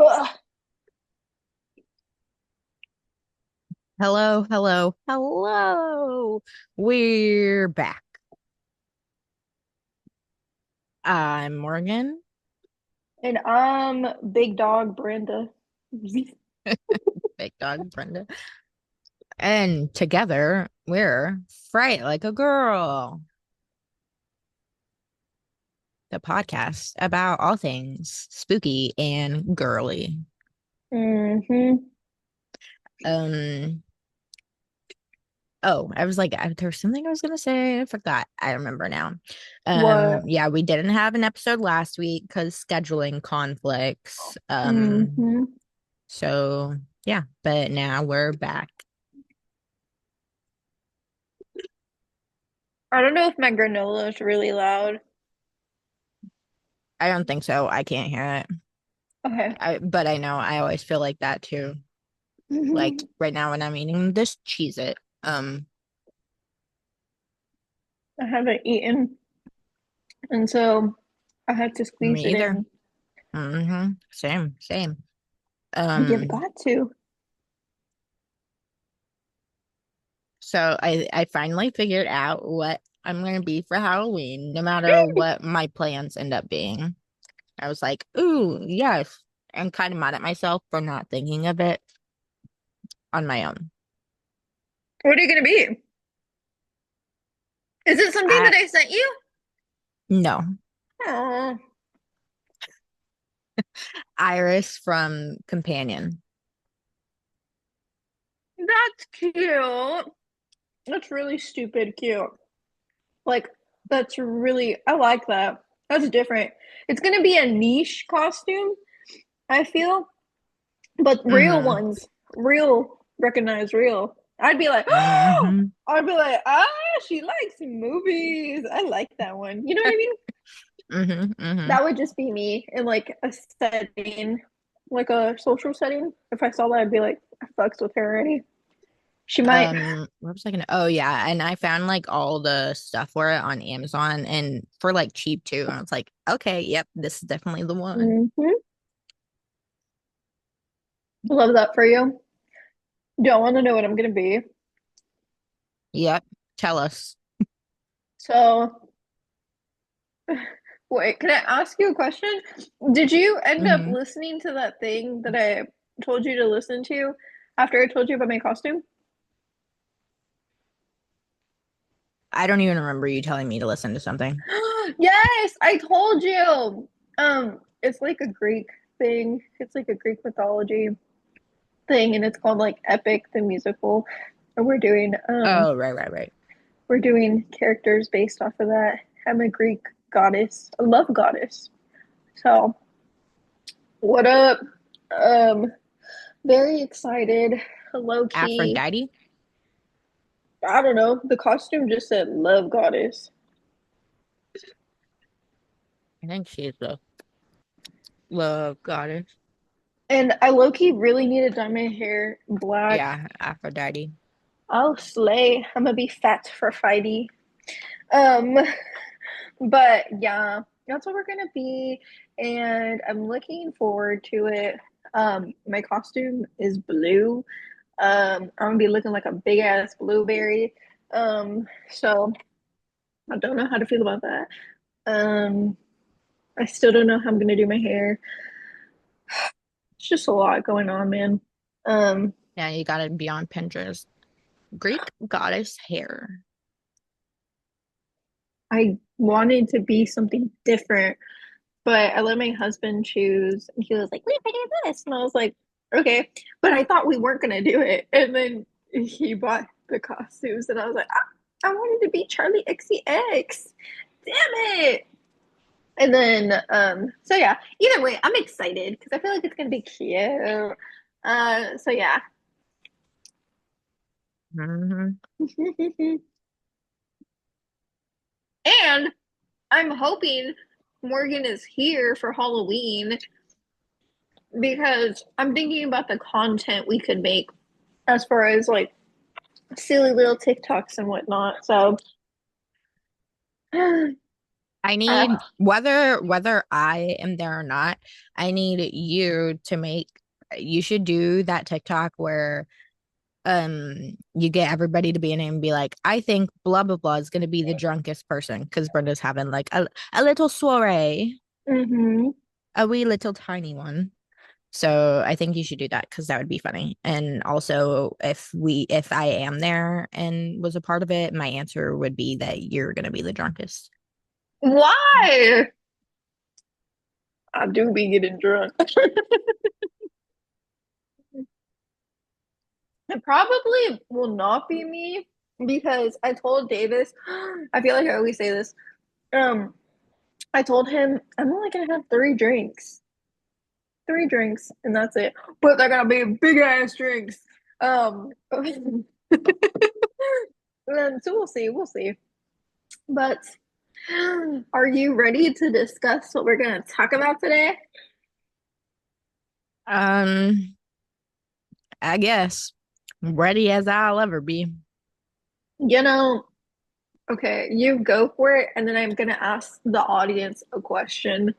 Ugh. Hello, hello, hello. We're back. I'm Morgan. And I'm big dog Brenda. Big dog Brenda. And together we're Fright Like a Girl, the podcast about all things spooky and girly. Mm-hmm. Um, I was like, there was something I was gonna say. I forgot. I remember now. What? Yeah, we didn't have an episode last week because scheduling conflicts. Mm-hmm. So yeah, but now we're back. I don't know if my granola is really loud. I don't think so. I can't hear it. Okay. But I know I always feel like that too. Like right now when I'm eating this cheese it. I haven't eaten, and so I had to squeeze Me it either. in. Same, same. You've Um, got to. so I finally figured out what I'm gonna be for Halloween, no matter what my plans end up being. I was like, ooh, yes. I'm kind of mad at myself for not thinking of it on my own. What are you gonna be? Is it something I that I sent you? No. Oh, Iris from Companion. that's cute. That's really stupid cute. Like, that's really, I like that. That's different. It's gonna be a niche costume, I feel, but real Mm-hmm. ones, real, recognize real. I'd be like, oh, Mm-hmm. I'd be like, ah, she likes movies. I like that one. You know what I mean? Mm-hmm. Mm-hmm. That would just be me in like a setting, like a social setting. If I saw that, I'd be like, I fucks with her already. She might. What was I gonna? Oh yeah, and I found like all the stuff for it on Amazon and for like cheap too. And I was like, okay, yep, this is definitely the one. Mhm. Love that for you. Don't want to know what I'm gonna be. Yep. Tell us. So, wait, can I ask you a question? Did you end up Hmm. listening to that thing that I told you to listen to after I told you about my costume? I don't even remember you telling me to listen to something. Yes, I told you. It's like a Greek thing. It's like a Greek mythology thing, and it's called like Epic the musical. And Oh, right, right, right. we're doing characters based off of that. I'm a Greek goddess, a love goddess. So, what up? Um, very excited, low key. Aphrodite. I don't know. The costume just said love goddess. I think she's the love goddess. And I low key really need to dye my hair black. Yeah, Aphrodite. I'll slay. I'm gonna be fat for fighty. Um, but yeah, that's what we're gonna be, and I'm looking forward to it. My costume is blue. I'm gonna be looking like a big ass blueberry. So I don't know how to feel about that. Um, I still don't know how I'm gonna do my hair. It's just a lot going on, man. Um, Yeah, you gotta be on Pinterest. Greek goddess hair. I wanted to be something different, but I let my husband choose, and he was like, "We could do this," and I was like, "Okay," but I thought we weren't gonna do it, and then he bought the costumes, and I was like, I wanted to be Charlie XCX. Damn it! And then, so yeah. Either way, I'm excited because I feel like it's gonna be cute. So yeah. Hmm. And I'm hoping Morgan is here for Halloween because I'm thinking about the content we could make as far as like silly little TikToks and whatnot. So I Uh, need whether I am there or not, I need you to make you should do that TikTok where you get everybody to be in it and be like, I think blah blah blah is gonna be the drunkest person because Brenda's having like a little soiree, mm-hmm. a wee little tiny one. So I think you should do that because that would be funny. And also if I am there and was a part of it, my answer would be that you're gonna be the drunkest. Why? I do be getting drunk. It probably will not be me because I told Davis, I feel like I always say this. Um, I told him I'm only gonna have three drinks, and that's it. But they're gonna be big ass drinks. And so we'll see. But are you ready to discuss what we're gonna talk about today? Um, I guess ready as I'll ever be. You know, okay, you go for it, and then I'm gonna ask the audience a question.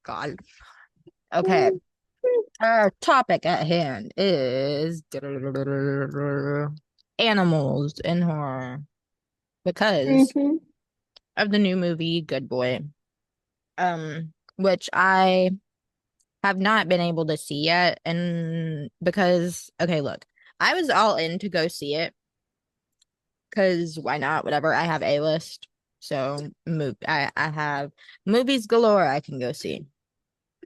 God. Okay. Our topic at hand is animals in horror because Mm-hmm. of the new movie Good Boy. Which I have not been able to see yet, and because okay, look, I was all in to go see it because why not? Whatever. I have a list, so I have movies galore I can go see,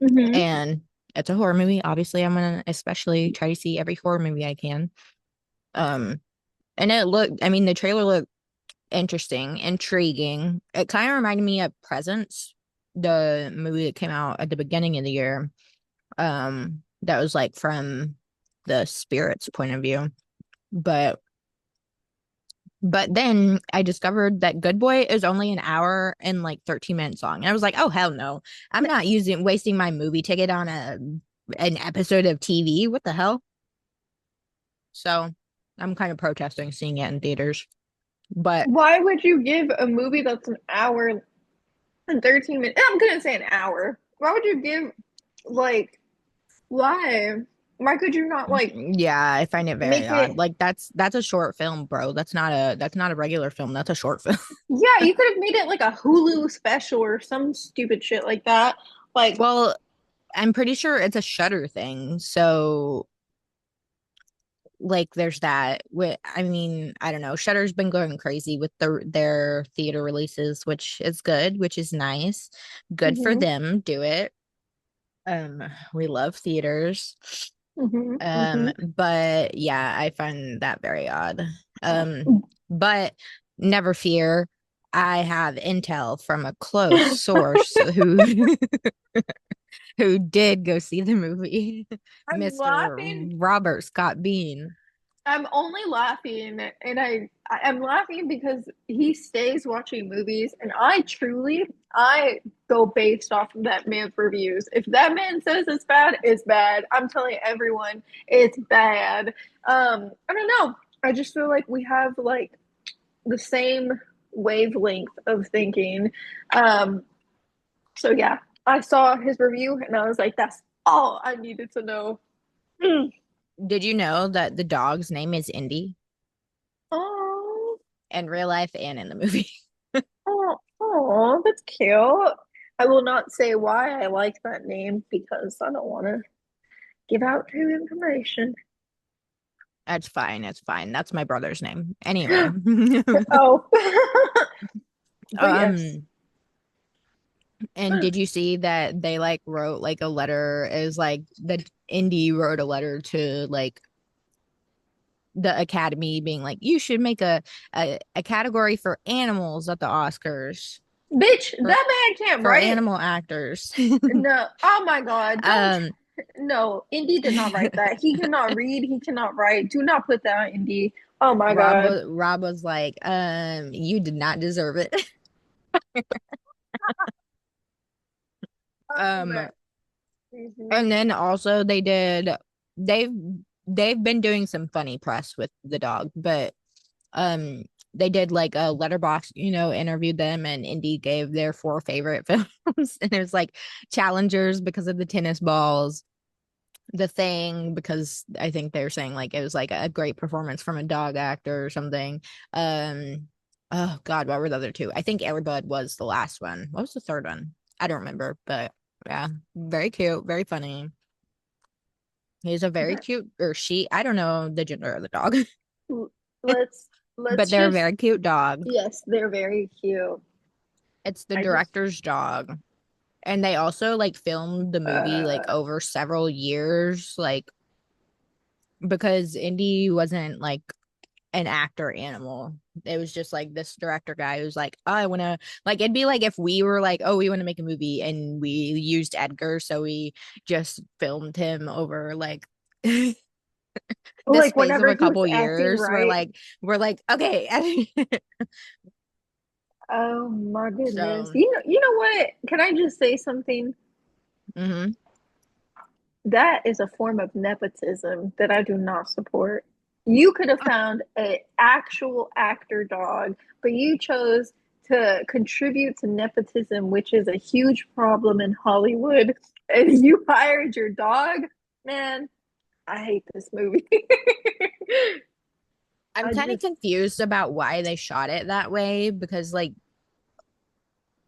Mm-hmm. and it's a horror movie. Obviously, I'm gonna especially try to see every horror movie I can. Um, and it looked, I mean, the trailer looked interesting, intriguing. It kind of reminded me of Presence, the movie that came out at the beginning of the year. That was like from the spirit's point of view. But then I discovered that Good Boy is only an hour and like 13 minutes long. And I was like, oh hell no. I'm not wasting my movie ticket on an episode of TV. What the hell? So I'm kind of protesting seeing it in theaters. But Why would you give a movie that's an hour and 13 minutes? I'm gonna say an hour. Why would you give like why? Why could you not like yeah, I find it very make odd. it? Like that's a short film, bro. That's not a regular film. That's a short film. Yeah, you could have made it like a Hulu special or some stupid shit like that. Like, Well, I'm pretty sure it's a Shutter thing. So like there's that. I mean, I don't know. Shutter's been going crazy with their theater releases, which is good, which is nice. Good for hmm them. Do it. We love theaters. hmm But yeah, I find that very odd. But never fear. I have intel from a close source who who did go see the movie, I'm Mr. laughing. Robert Scott Bean. I'm only laughing, and I'm laughing because he stays watching movies, and I go based off of that man's reviews. If that man says it's bad, it's bad. I'm telling everyone it's bad. I don't know. I just feel like we have like the same wavelength of thinking. Um, so yeah, I saw his review, and I was like, that's all I needed to know. Mm. Did you know that the dog's name is Indy Oh. in real life and in the movie? Oh, that's cute. I will not say why I like that name because I don't want to give out too information. That's fine. It's fine. That's my brother's name. Anyway. Oh, but yes. um And did you see that they like wrote like a letter? It was like the Indy wrote a letter to like the Academy being like, you should make a category for animals at the Oscars Bitch, that for man can't for write. animal actors. No, oh my God, don't. um No, Indy did not write that. He cannot read. He cannot write. Do not put that on Indy. Oh my God. Rob was like, you did not deserve it. Um, um mhm. and then also they've they've been doing some funny press with the dog, but um they did like a letterbox, interviewed them, and Indy gave their four favorite films. And it was like Challengers because of the tennis balls, The Thing because I think they're saying like it was like a great performance from a dog actor or something. Um, oh God, what were the other two? I think Airbud was the last one. What was the third one? I don't remember, but yeah, very cute, very funny. He's a very Okay. cute, or she, I don't know the gender of the dog, Let's but let's they're a just very cute dog. yes, they're very cute. It's the I just director's dog. And they also like filmed the movie like uh over several years, like because Indy wasn't like an actor animal. It was just like this director guy who's like, oh, I want to like it'd be like if we were like, oh, we want to make a movie and we used Edgar, so we just filmed him over like the like space of whenever a he was couple acting years. We're right. like, we're like, okay. Oh my goodness. So, You know what? Can I just say something? mhm. That is a form of nepotism that I do not support. You could have found an actual actor dog, but you chose to contribute to nepotism, which is a huge problem in Hollywood, and you hired your dog. Man, I hate this movie. I'm I kind of just, confused about why they shot it that way because like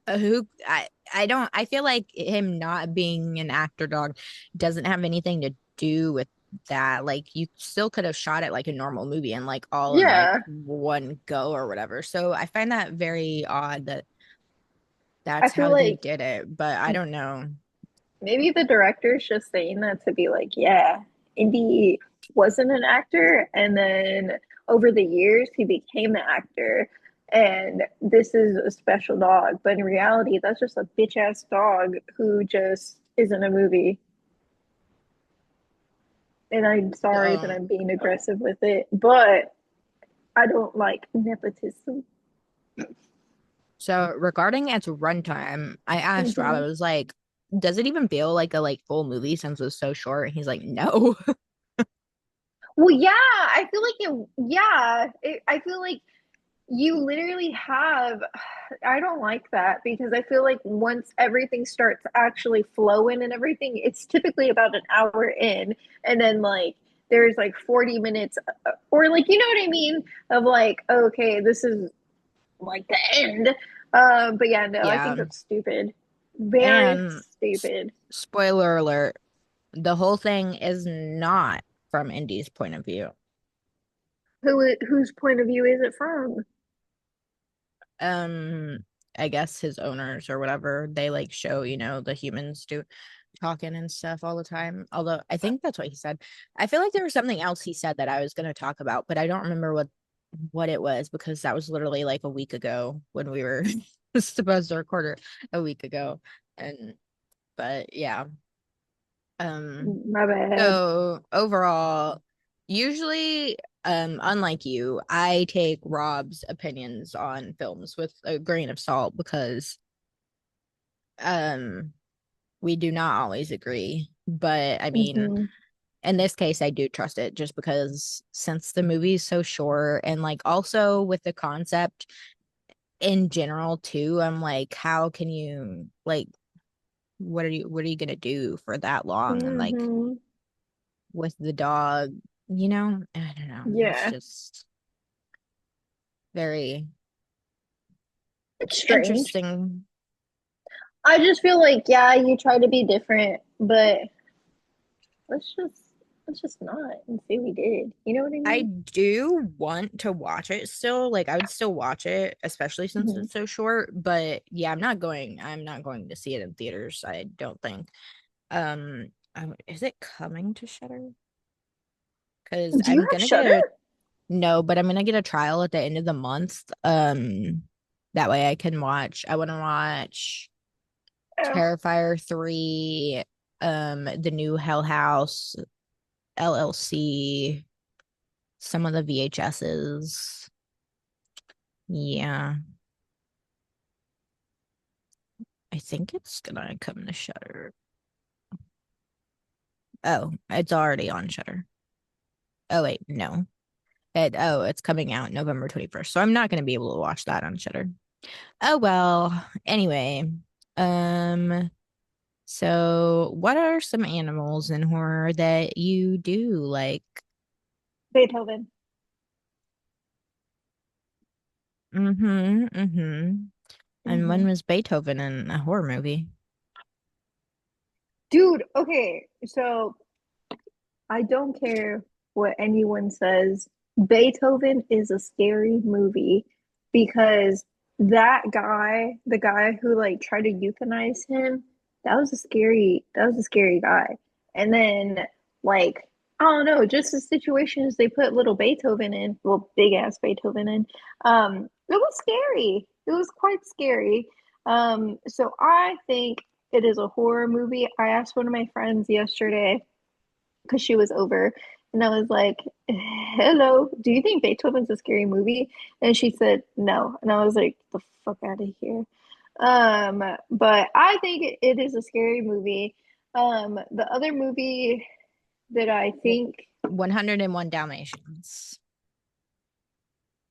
who I don't I feel like him not being an actor dog doesn't have anything to do with that. Like you still could have shot it like a normal movie and like all in like yeah, one go or whatever. So I find that very odd that I that's feel how they like did it, but I don't know. maybe the director's just saying that to be like, yeah, Indy wasn't an actor, and then over the years he became an actor, and this is a special dog. But in reality, that's just a bitch ass dog who just is in a movie. And I'm sorry that So I'm being aggressive with it, but I don't like nepotism. so regarding its runtime, I asked Rob, I Mm-hmm. was like, does it even feel like a like full movie since it was so short? And he's like, no. Well, yeah, I feel like I feel like you literally have I don't like that because I feel like once everything starts actually flowing and everything, it's typically about an hour in, and then like there's like 40 minutes or like you know what I mean of like okay, this is like the end. But yeah, no, I think Yeah. that's stupid. Very And stupid. spoiler alert, the whole thing is not from Indy's point of view. Whose point of view is it from? Um, I guess his owners or whatever, they like show, the humans do talking and stuff all the time. Although I think that's what he said. I feel like there was something else he said that I was going to talk about, but I don't remember what it was because that was literally like a week ago when we were supposed to record it a week ago. And but yeah. Um My bad. So overall, usually, unlike you, I take Rob's opinions on films with a grain of salt because um we do not always agree. But I mean, Hmm. in this case, I do trust it just because since the movie is so short and like also with the concept in general too, I'm like, how can you like what are you gonna do for that long? And like Hmm. with the dog, I don't know. It's Yeah, just very it's strange. interesting. I just feel like, yeah, you try to be different, but let's just let's just not and say we did. You know what I I mean? do want to watch it still. Like I would still watch it, especially since Hmm. it's so short. But yeah, I'm not going to see it in theaters, I don't think. Is it coming to Shutter? Because Do you I'm have gonna get Shutter? a no, but I'm gonna get a trial at the end of the month. That way I can watch. I want to watch Oh, Terrifier 3, the new Hell House, LLC, some of the VHSs. Yeah, I think it's gonna come to Shutter. Oh, it's already on Shutter. Oh wait, no. It's coming out November 21st. So I'm not gonna be able to watch that on Shudder. Oh well. Anyway, um, so what are some animals in horror that you do like? Beethoven. Mm-hmm. Mm-hmm. And when Hmm. was Beethoven in a horror movie? Dude, okay, so I don't care what anyone says. Beethoven is a scary movie because that guy, the guy who like tried to euthanize him, that was a scary guy. And then like I don't know, just the situations they put little Beethoven in, well, big ass Beethoven in, it was scary. It was quite scary. So I think it is a horror movie. I asked one of my friends yesterday because she was over. And I was like, hello, do you think Beethoven's a scary movie? And she said, no. And I was like, the fuck out of here. But I think it is a scary movie. The other movie that I W- think 101 Dalmatians.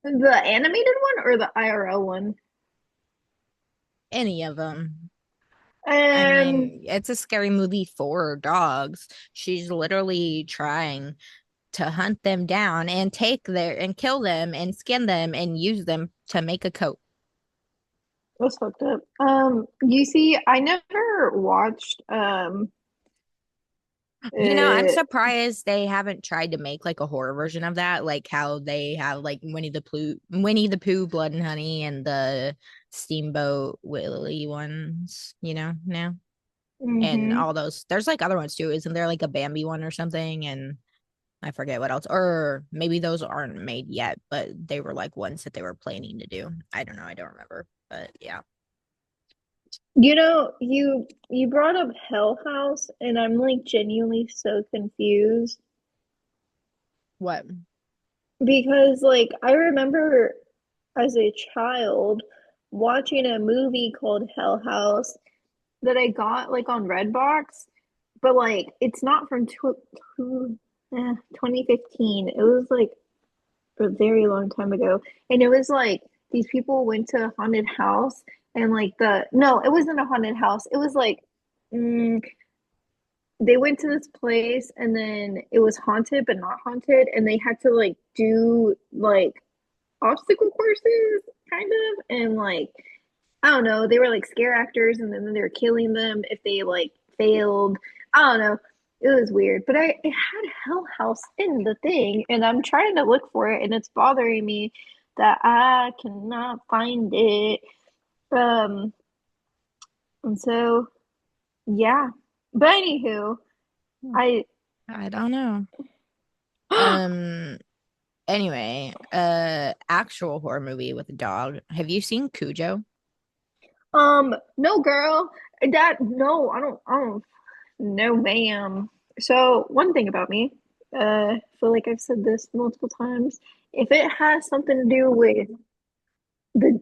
the animated one or the IRL one? Any of them. I Um, mean, it's a scary movie for dogs. She's literally trying to hunt them down and take their and kill them and skin them and use them to make a coat. that's fucked up. You see, I never watched I'm uh surprised they haven't tried to make like a horror version of that, like how they have like Winnie the Pooh, Blood and Honey, and the Steamboat Willie ones, now. And mhm. all those. There's like other ones too. Isn't there like a Bambi one or something? And I forget what else. Or maybe those aren't made yet, but they were like ones that they were planning to do. I don't know. I don't remember. But yeah. You know, you brought up Hell House, and I'm like genuinely so confused What? because like I remember as a child watching a movie called Hell House that I got like on Redbox, but like it's not from 2015. It was like a very long time ago, and it was like these people went to a haunted house, and like the no, it wasn't a haunted house. It was like. Mm, they went to this place and then it was haunted but not haunted and they had to like do like obstacle courses kind of and like I don't know, they were like scare actors and then they were killing them if they like failed. I don't know. It was weird, but it had Hell House in the thing and I'm trying to look for it and it's bothering me that I cannot find it. Um and so yeah. But anywho, I I don't know. Um anyway, actual horror movie with a dog. Have you seen Cujo? No, girl. No, I don't, no, ma'am. So, one thing about me, I feel like I've said this multiple times. If it has something to do with the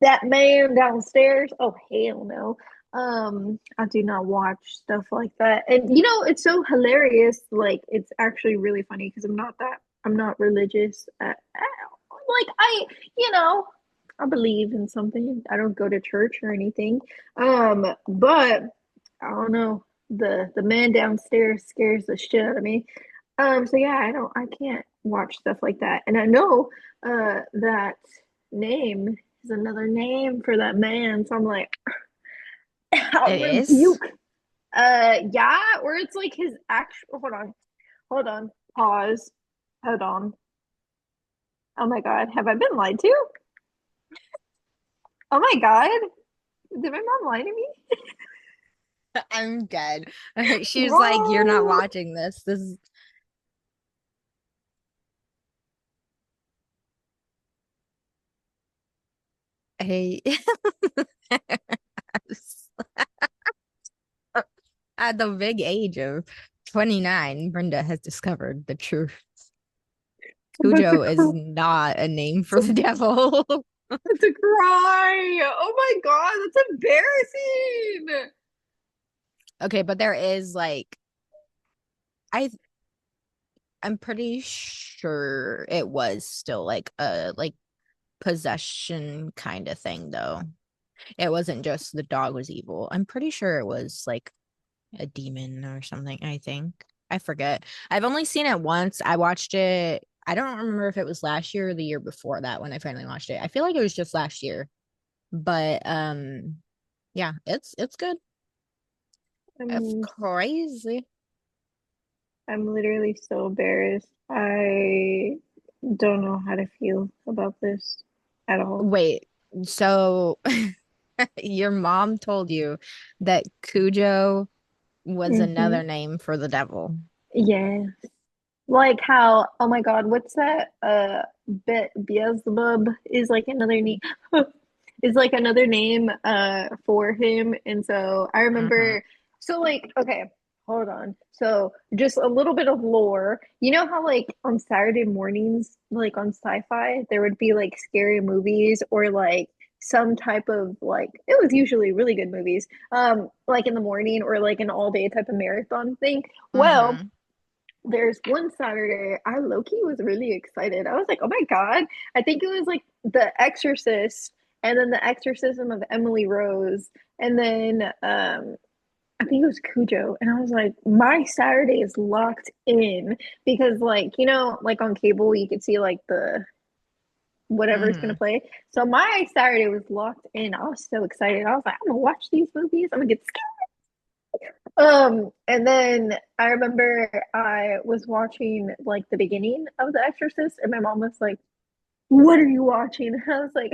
that man downstairs, oh hell no. I do not watch stuff like that. And you know, it's so hilarious. Like, it's actually really funny because I'm not religious at all. Like, you know, I believe in something. I don't go to church or anything. But I don't know. The man downstairs scares the shit out of me. So yeah, I can't watch stuff like that. And I know that name is another name for that man. So I'm like, I'll It is. rebuke. Yeah, or it's like his actual. Hold on, pause, hold on. Oh my God, have I been lied to? Oh my God, did my mom lie to me? I'm dead. She was like, "You're not Whoa. watching this. This is hey." At the big age of 29, Brenda has discovered the truth. I'm about to Cujo is cry. not a name for the devil. I'm about to cry. Oh my God, that's embarrassing. Okay, but there is like I I'm pretty sure it was still like a like possession kind of thing though. It wasn't just the dog was evil. I'm pretty sure it was like a demon or something, I think. I forget. I've only seen it once. I watched it. I don't remember if it was last year or the year before that when I finally watched it. I feel like it was just last year. But yeah, it's good. It's I'm crazy. I'm literally so embarrassed. I don't know how to feel about this at all. Wait, so your mom told you that Cujo was Hmm. another name for the devil. Yeah. Like how, oh my God, what's that? Be Beelzebub is like another name is like another name for him. And so I Hmm. remember, so like, okay, hold on. So just a little bit of lore. You know how like on Saturday mornings, like on sci-fi, there would be like scary movies or like some type of like it was usually really good movies like in the morning or like an all day type of marathon thing. Well, Hmm. there's one Saturday, I low key was really excited. I was like, oh my God. I think it was like The Exorcist and then The Exorcism of Emily Rose. And then I think it was Cujo. And I was like, my Saturday is locked in because like, you know, like on cable you could see like the whatever's gonna Hmm. play. So my Saturday was locked in. I was so excited. I was like, I'm gonna watch these movies. I'm gonna get and then I remember I was watching like the beginning of The Exorcist, and my mom was like, "What are you watching?" And I was like,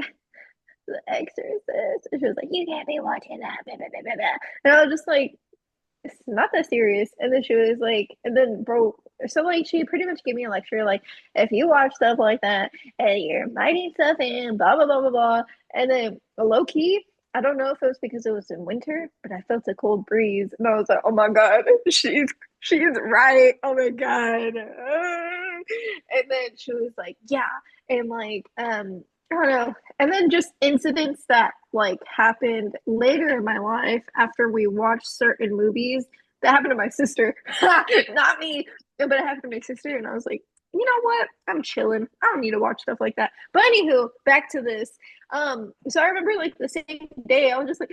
"The Exorcist." And she was like, "You can't be watching that." Blah, blah, blah, blah, blah. And I was just like, "It's not that serious." And then she was like, and then bro, so like she pretty much gave me a lecture like, if you watch stuff like that and you're inviting stuff in, blah blah blah blah blah. And then low key, I don't know if it was because it was in winter, but I felt a cold breeze, and I was like, oh my god, she's right. Oh my god. And then she was like, yeah, and like I don't know. And then just incidents that like happened later in my life after we watched certain movies that happened to my sister, not me, but it happened to my sister, and I was like, you know what? I'm chilling. I don't need to watch stuff like that. But anywho, back to this. So I remember like the same day, I was just like,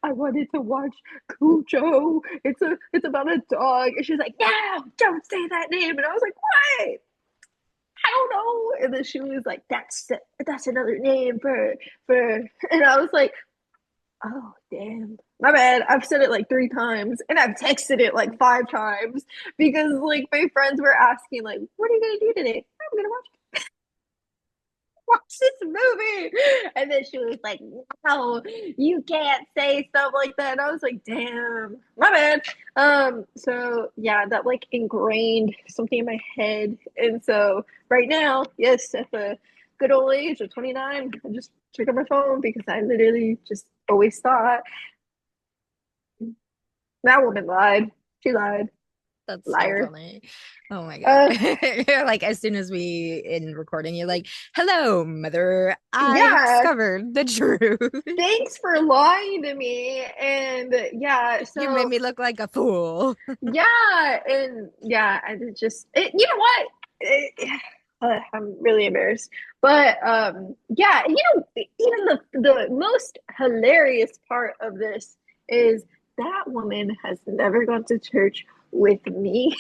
I wanted to watch Cujo. It's about a dog, and she's like, no, don't say that name, and I was like, what? I don't know. And then she was like, that's another name for," and I was like, oh damn. My bad. I've said it like 3 times and I've texted it like 5 times because like my friends were asking, like, what are you gonna do today? I'm gonna watch this movie. And then she was like, no, you can't say stuff like that. And I was like, damn, my bad. So yeah, that like ingrained something in my head. And so right now, yes, at the good old age of 29, I just check on my phone because I literally just always thought that woman lied. She lied. That's so Liar. funny. Oh my God. Uh You're like, as soon as we in recording, you're like, hello, mother. I have yeah, discovered the truth. thanks for lying to me. And yeah, You made so me look like a fool. yeah, and yeah, I just you know what? I'm really embarrassed, but yeah, you know, even the most hilarious part of this is that woman has never gone to church with me.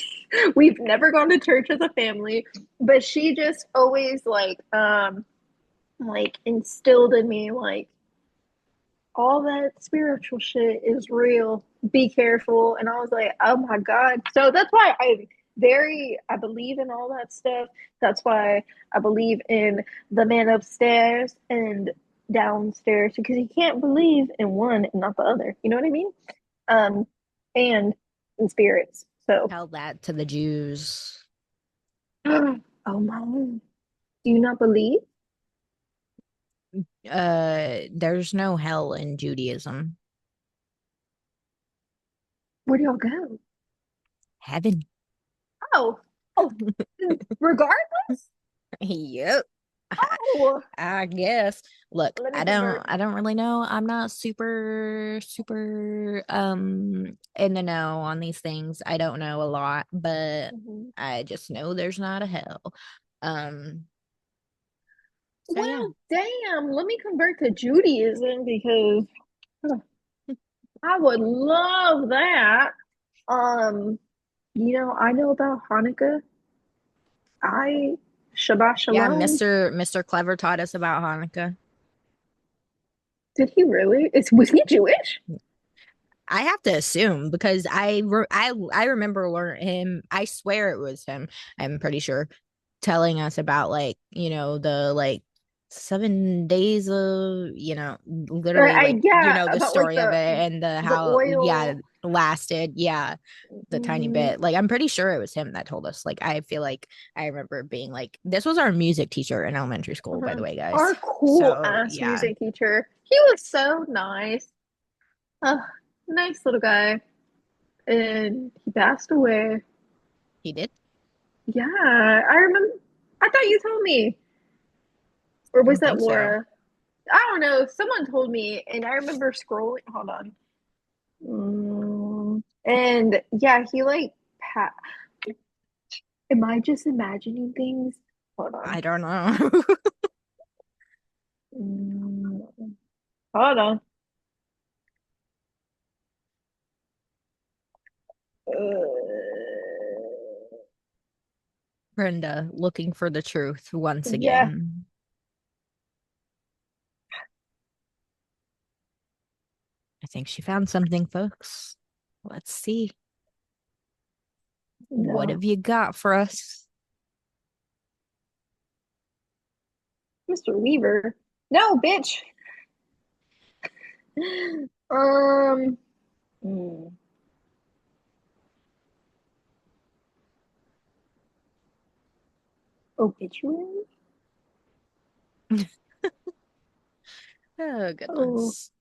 We've never gone to church as a family, but she just always like instilled in me like all that spiritual shit is real. Be careful. And I was like, oh my God. So that's why I believe in all that stuff. That's why I believe in the man upstairs and downstairs because you can't believe in one and not the other. You know what I mean? Um, and in spirits. So, Tell that to the Jews. oh my, do you not believe? There's no hell in Judaism. Where do y'all go? Heaven. Oh, oh, regardless. Yep. Oh, I guess. Look, let me I don't convert. I don't really know. I'm not super in the know on these things. I don't know a lot, but Mhm. I just know there's not a hell. Um so yeah. Well, damn, let me convert to Judaism because I would love that. Um, I know about Hanukkah. I Shabbat Yeah, Shalom. Mr. Clever taught us about Hanukkah. Did he really? Was he Jewish? I have to assume because I remember him. I swear it was him. I'm pretty sure telling us about like the like 7 days of Or literally I like yeah, the about like story of it and the the how oil. lasted the tiny Mhm. bit. Like I'm pretty sure it was him that told us. Like I feel like I remember being like this was our music teacher in elementary school, by Uh-huh. the way, guys. Our cool So ass yeah, music teacher. He was so nice. Uh, nice little guy. And he passed away. he did. Yeah, I remember. I thought you told me. Or I was don't that think so. Laura? I don't know. Someone told me, and I remember scrolling. Hold on. And yeah, he like, am I just imagining things? Hold on. I don't know. Mm, hold on. Brenda looking for the truth once Yeah, again. I think she found something, folks. Let's see. What no, have you got for us? Mr. Weaver. No, bitch. Um, hmm, obituary. Oh, Oh, goodness.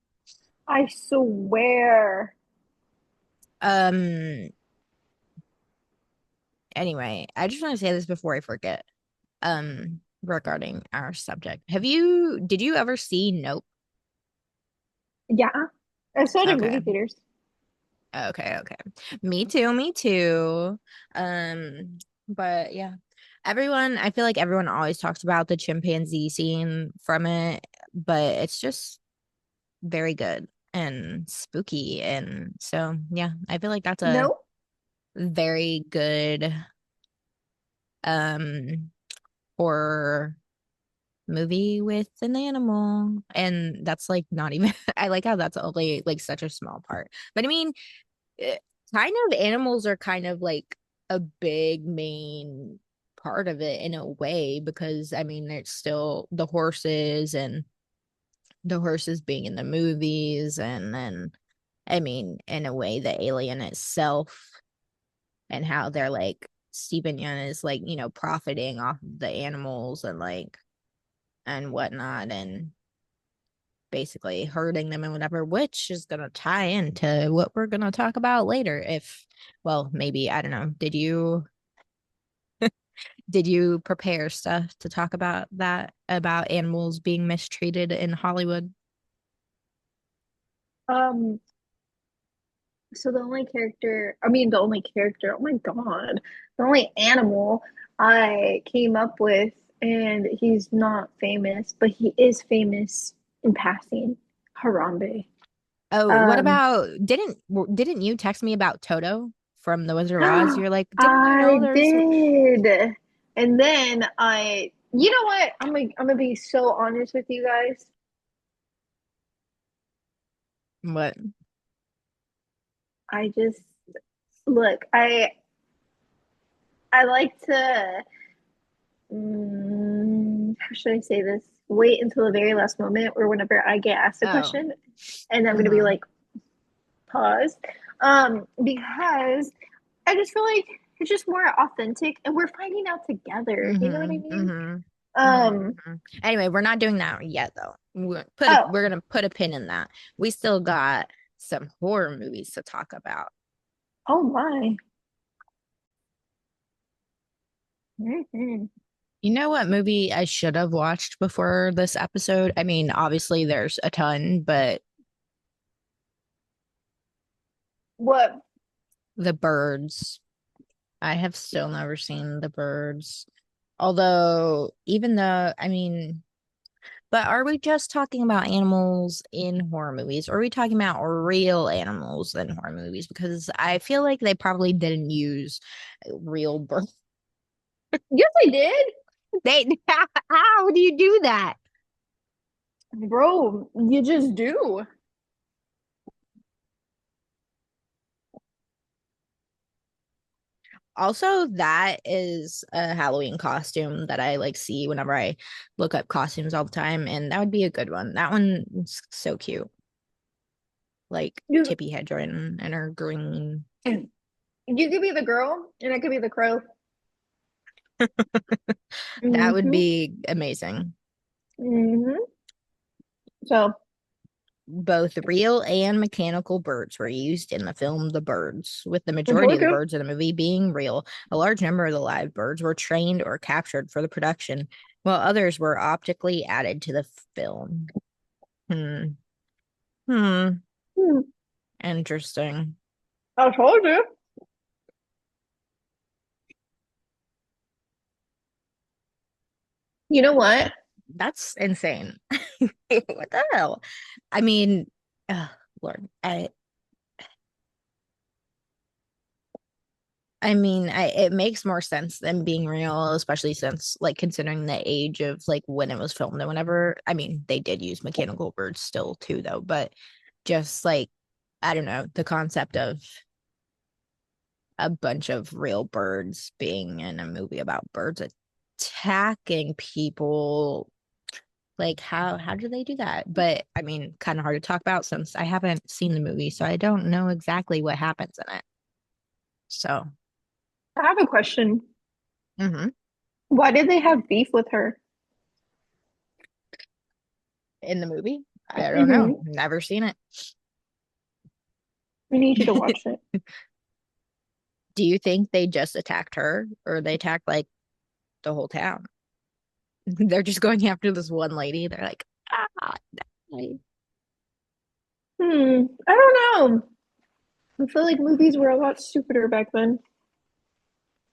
I swear. Um, anyway, I just want to say this before I forget. Regarding our subject. Did you ever see Nope? Yeah, I saw it in Okay. movie theaters. Okay. Me too, me too. But yeah. I feel like everyone always talks about the chimpanzee scene from it, but it's just very good and spooky. And so, yeah, I feel like that's a Nope. very good um horror movie with an animal. And that's like not even, I like how that's only like such a small part. But I mean, it, kind of animals are kind of like a big main part of it in a way because I mean, there's still the horses being in the movies and then I mean, in a way, the alien itself and how they're like Stephen Young is like, profiting off of the animals and like and whatnot and basically hurting them and whatever, which is gonna tie into what we're gonna talk about later. If well, maybe I don't know. Did you prepare stuff to talk about that about animals being mistreated in Hollywood? Um, so the only character, oh my God, the only animal I came up with, and he's not famous, but he is famous in passing, Harambe. Oh, what Um, about didn't you text me about Toto from The Wizard of Oz? You're like, didn't you know I there's did. And then you know what? I'm gonna be so honest with you guys. what? I just look, I like to how should I say this? Wait until the very last moment or whenever I get asked a Oh, question and I'm gonna be uh-huh. like pause. Because I just feel like it's just more authentic and we're finding out together. You know what I Mm-hmm. mean? Mm-hmm. Um, Mm-hmm. Anyway, we're not doing that yet though. oh, We're gonna put a pin in that. We still got some horror movies to talk about. oh my. Mhm. You know what movie I should have watched before this episode? I mean, obviously there's a ton, but What? The Birds. I have still never seen The Birds. Although, even though, I mean, but are we just talking about animals in horror movies? Or are we talking about real animals in horror movies? Because I feel like they probably didn't use real birds. Yes, I did, They, how do you do that? bro. You just do. Also, that is a Halloween costume that I like see whenever I look up costumes all the time, and that would be a good one. That one's so cute. Like You, Tippy Hedren and her green. you could be the girl, and I could be the crow. That would Mm-hmm. be amazing. Mm-hmm. So, Both real and mechanical birds were used in the film The Birds, with the I majority told of the you. birds in the movie being real. A large number of the live birds were trained or captured for the production, while others were optically added to the film. Hmm. Hmm. Hmm. Interesting. I told you. You know what? That's insane. What the hell? I mean, ugh, Lord, it makes more sense than being real, especially since like considering the age of like when it was filmed and whenever. I mean, they did use mechanical birds still too, though, but just like I don't know, the concept of a bunch of real birds being in a movie about birds attacking people. Like how do they do that? But I mean, kind of hard to talk about since I haven't seen the movie, so I don't know exactly what happens in it. So, I have a question. mhm. Why did they have beef with her? In the movie, I don't know. Mm-hmm. Never seen it. I need you to watch it. Do you think they just attacked her or they attacked like the whole town? They're just going after this one lady. They're like, ah, die." I don't know. I feel like movies were a lot stupider back then.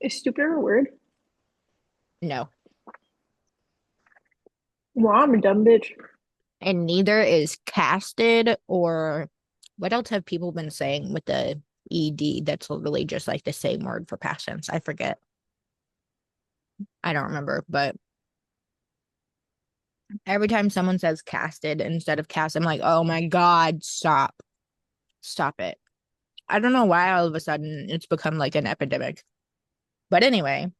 Is stupider a word? No. Well, I'm a dumb bitch. And neither is casted or what else have people been saying with the ed that's literally just like the same word for past tense. I forget. I don't remember, but every time someone says casted instead of cast, I'm like, oh my God, stop. Stop it. I don't know why all of a sudden it's become like an epidemic. But anyway,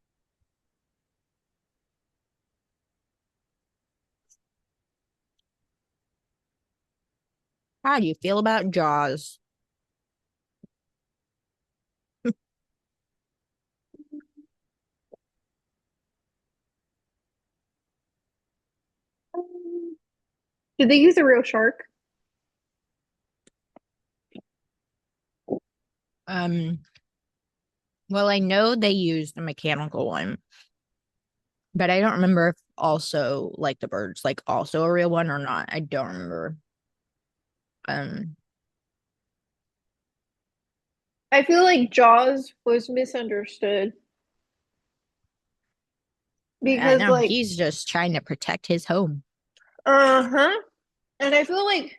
how do you feel about Jaws? Did they use a real shark? Um, well, I know they used a mechanical one, but I don't remember if also like the birds, like also a real one or not. I don't remember. Um, I feel like Jaws was misunderstood I because, know like, he's just trying to protect his home. uh-huh. And I feel like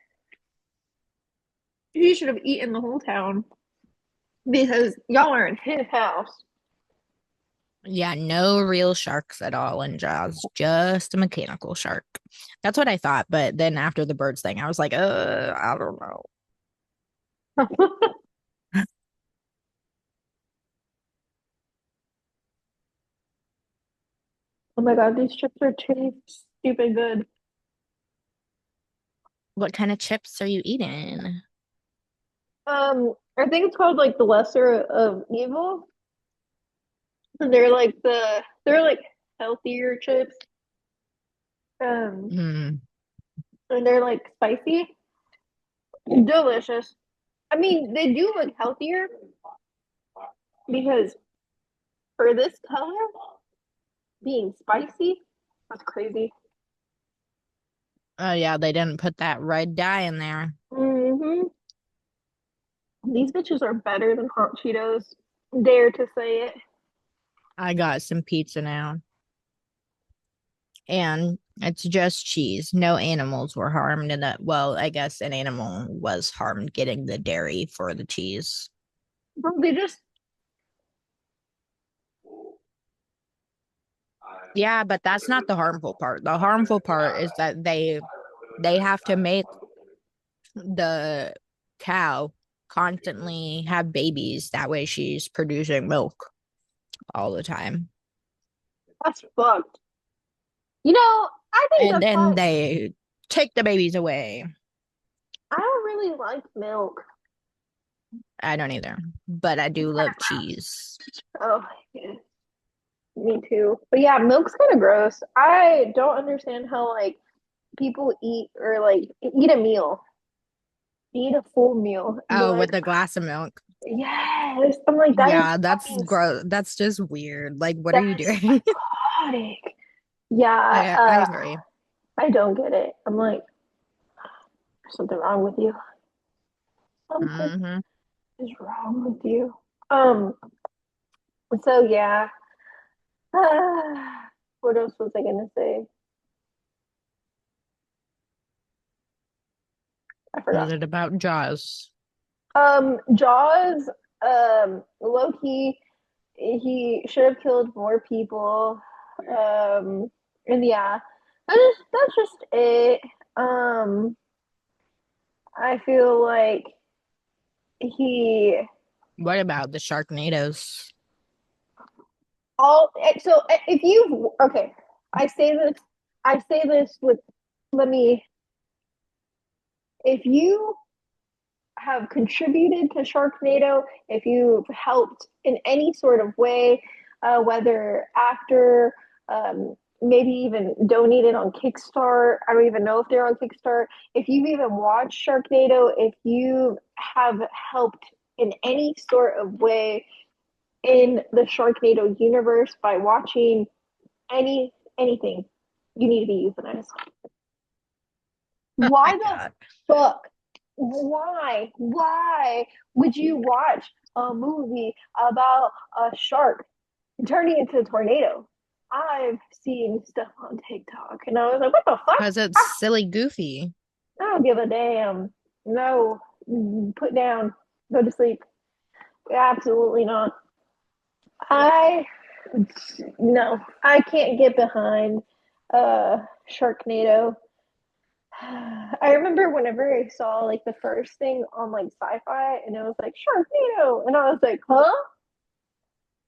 he should have eaten the whole town because y'all are in his house. Yeah, no real sharks at all in Jaws, just a mechanical shark. That's what I thought, but then after the birds thing, I was like, I don't know. Oh my God, these chips are too stupid good. What kind of chips are you eating? I think it's called like the lesser of evil. And they're like healthier chips. Um, Hmm. and they're like spicy, delicious. I mean, they do look healthier because for this color, being spicy. That's crazy. Oh yeah, they didn't put that red dye in there. Hmm. These bitches are better than hot Cheetos. Dare to say it. I got some pizza now. And it's just cheese. No animals were harmed in that. Well, I guess an animal was harmed getting the dairy for the cheese. Bro, they just Yeah, but that's not the harmful part. The harmful part is that they have to make the cow constantly have babies. That way she's producing milk all the time. that's fucked. I think And that's then fine. they take the babies away. I don't really like milk. I don't either, but I do love cheese. Oh, yeah, me too. But yeah, milk's kind of gross. I don't understand how like people eat or like eat a meal, eat a full meal, and be Oh, like, with a glass of milk. yes. I'm like, that is Yeah, that's fucking, gross. That's just weird. Like, what are that you is doing? psychotic. Yeah, I agree. I don't get it. I'm like, there's something wrong with you. Something Hmm. is wrong with you. Um, so yeah. What else was I gonna say? I Was forgot. it about Jaws? Jaws, Loki, he should have killed more people. Um, and yeah, that's just it. Um, I feel like he What about the Sharknadoes? so if you okay, I say this, I say this with let me if you have contributed to Sharknado, if you've helped in any sort of way, whether after, maybe even donated on Kickstarter. I don't even know if they're on Kickstarter. If you've even watched Sharknado, if you have helped in any sort of way in the Sharknado universe by watching anything, you need to be euthanized. Oh my Why the God. fuck? Why would you watch a movie about a shark turning into a tornado? I've seen stuff on TikTok and I was like, what the fuck? Because it's silly goofy. I don't give a damn. No, put down, go to sleep. Absolutely not. I, no, I can't get behind Sharknado. I remember whenever I saw like the first thing on like sci-fi and it was like Sharknado and I was like, huh?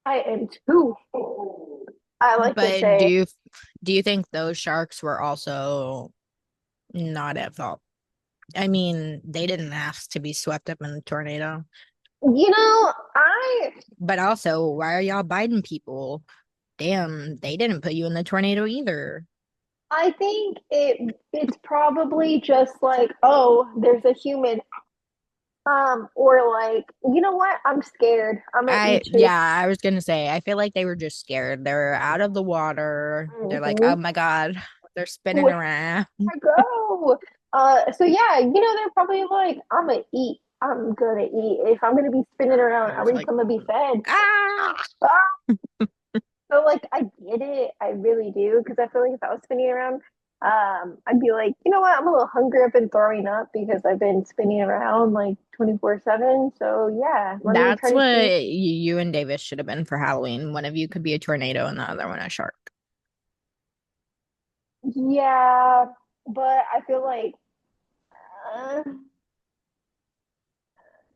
I am too old. I like to But say, do you think those sharks were also not at fault? I mean, they didn't ask to be swept up in a tornado. I But also, why are y'all biting people? Damn, they didn't put you in the tornado either. I think it's probably just like, oh, there's a human. Or like, you know what? I'm scared. I'm gonna eat you. Yeah, I was gonna say, I feel like they were just scared. They're out of the water. They're like, oh Mm-hmm. my God, they're spinning Where around. I go? So yeah, they're probably like, I'm gonna eat. I'm gonna eat. If I'm gonna be spinning around, I at was least like, I'm gonna be fed. ah, Ah! So like, I get it. I really do because I feel like if I was spinning around, I'd be like, you know what? I'm a little hungry. I've been throwing up because I've been spinning around like 24/7. So yeah, let me try that's to what see. you and Davis should have been for Halloween. One of you could be a tornado and the other one a shark. Yeah, but I feel like uh,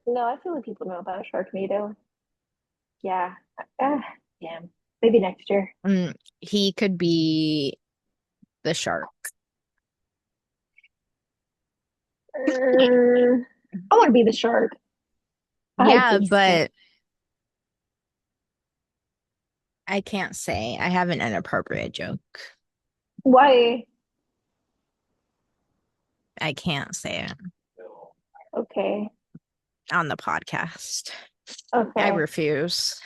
no, I feel like people know about Sharknado. Yeah. Uh, Damn. Maybe next year. He could be the shark. I want to be the shark. I'd Yeah, be sick. but I can't say. I have an inappropriate joke. Why? I can't say it Okay. on the podcast. I Okay. refuse.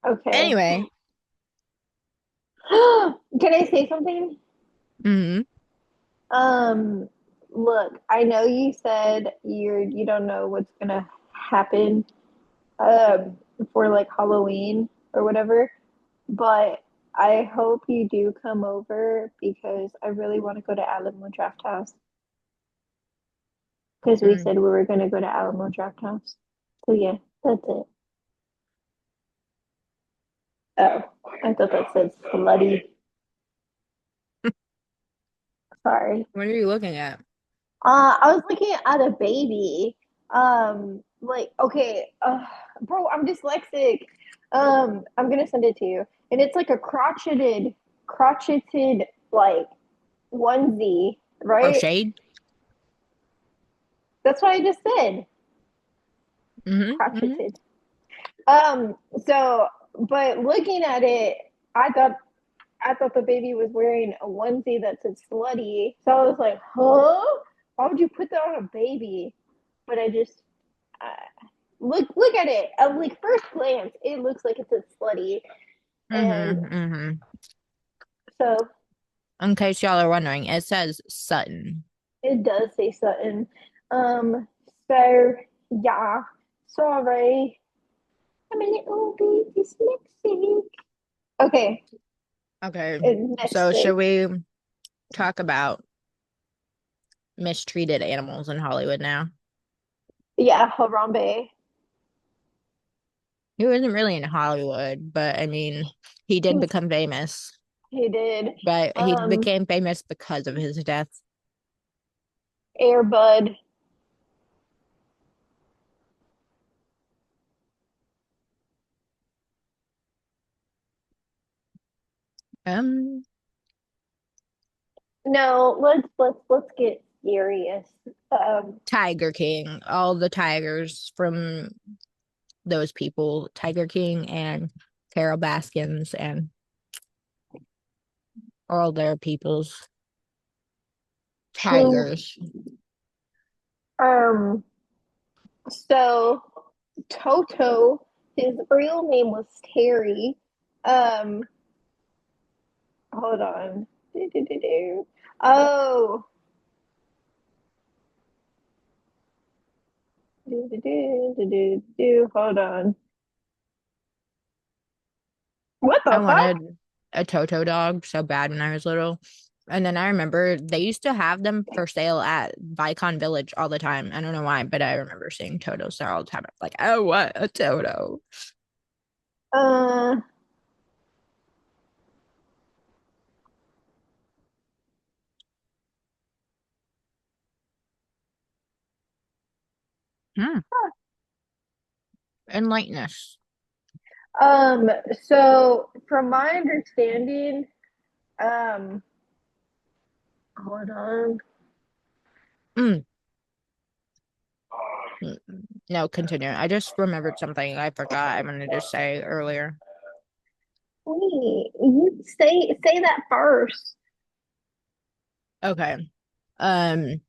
Okay. Anyway, Can I say something? Hmm. Um, Look, I know you said you don't know what's gonna happen for like Halloween or whatever, but I hope you do come over because I really want to go to Alamo Draft House because we Mm. said we were gonna go to Alamo Draft House. So yeah, that's it. Oh, I thought that said slutty. Sorry. What are you looking at? I was looking at a baby. Like, okay, bro, I'm dyslexic. I'm gonna send it to you, and it's like a crotcheted like onesie, right? Crocheted? That's what I just said. Hmm. Hmm. Crotcheted. Um, so, but looking at it, I thought I thought the baby was wearing a onesie that said slutty. So I was like, huh? Why would you put that on a baby? But I just look at it. At like first glance, it looks like it's a slutty, and Hmm. Hmm. so In case y'all are wondering, it says Sutton. it does say Sutton. Um, so yeah, sorry, I'm a little bit dyslexic. Okay, Okay, next so thing. should we talk about mistreated animals in Hollywood now? Yeah, Harambe. He wasn't really in Hollywood, but I mean, he He did was become famous, he did. but he Um, became famous because of his death. Airbud. Um, No, let's get serious. Tiger King, all the tigers from those people, Tiger King and Carol Baskins and all their people's Who tigers. um so Toto, his real name was Terry. Um, Hold on. Do. Oh, hold on. What I the fuck? wanted a Toto dog so bad when I was little. And then I remember they used to have them for sale at Vicon Village all the time. I don't know why, but I remember seeing Totos there all the time. I was like, oh, what a Toto. Uh, Hmm. Enlighten us. um, so from my understanding, um, hold on. Mm. Mm. No, continue. I just remembered something I forgot I wanted to say earlier. Wait, you say that first. Okay. Um,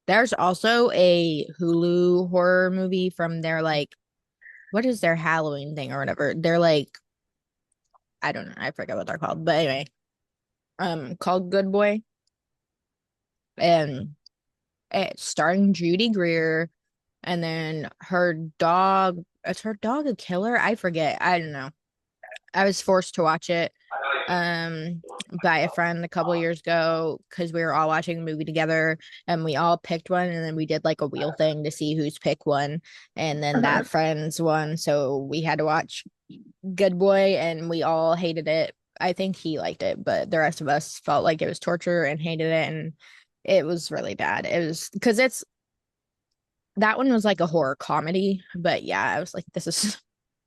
there's also a Hulu horror movie from their like, what is their Halloween thing or whatever? They're like, I don't know, I forget what they're called, but anyway, called Good Boy, and it's starring Judy Greer, and then her dog. Is her dog a killer? I forget. I don't know. I was forced to watch it by a friend a couple years ago because we were all watching a movie together and we all picked one and then we did like a wheel thing to see who's pick one and then Uh-huh. that friend's won so we had to watch Good Boy and we all hated it. I think he liked it, but the rest of us felt like it was torture and hated it and it was really bad. It was because it's that one was like a horror comedy, but yeah, I was like, this is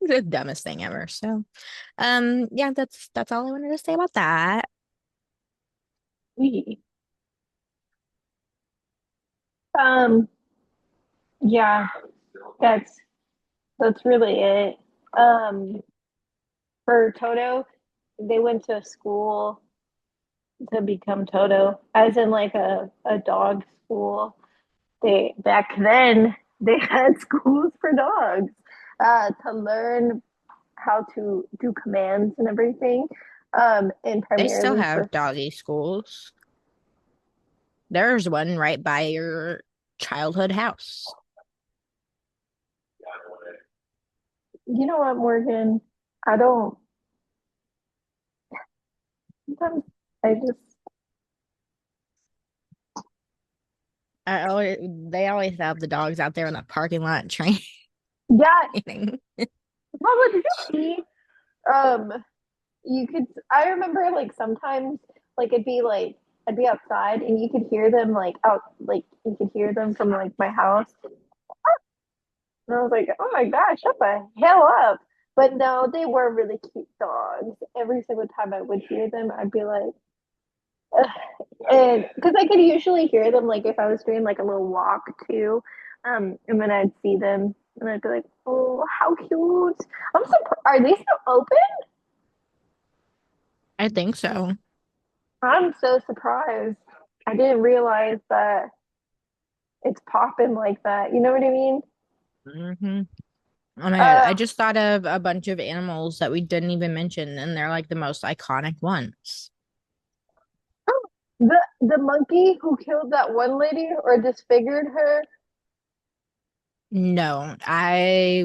the dumbest thing ever. So, yeah, that's all I wanted to say about that. We. Um, yeah, that's that's really it. Um, for Toto, they went to school to become Toto, as in like a dog school. They back then they had schools for dogs to learn how to do commands and everything. and They still primarily have for, doggy schools. There's one right by your childhood house. you know what, Morgan? I don't, sometimes I just, They always have the dogs out there in the parking lot training. yeah, Mama, did you see? Um, you could, I remember like sometimes, like it'd be like, I'd be outside and you could hear them like out, like you could hear them from like my house. And I was like, oh my gosh, shut the hell up. But no, they were really cute dogs. Every single time I would hear them, I'd be like, ugh. And because I could usually hear them like if I was doing like a little walk too. And then I'd see them and I'd be like, oh, how cute. I'm surprised. Are they still open? I think so. I'm so surprised. I didn't realize that it's popping like that. You know what I mean? Hmm. Oh my God. I Um, just thought of a bunch of animals that we didn't even mention, and they're like the most iconic ones. the monkey who killed that one lady or disfigured her. No, I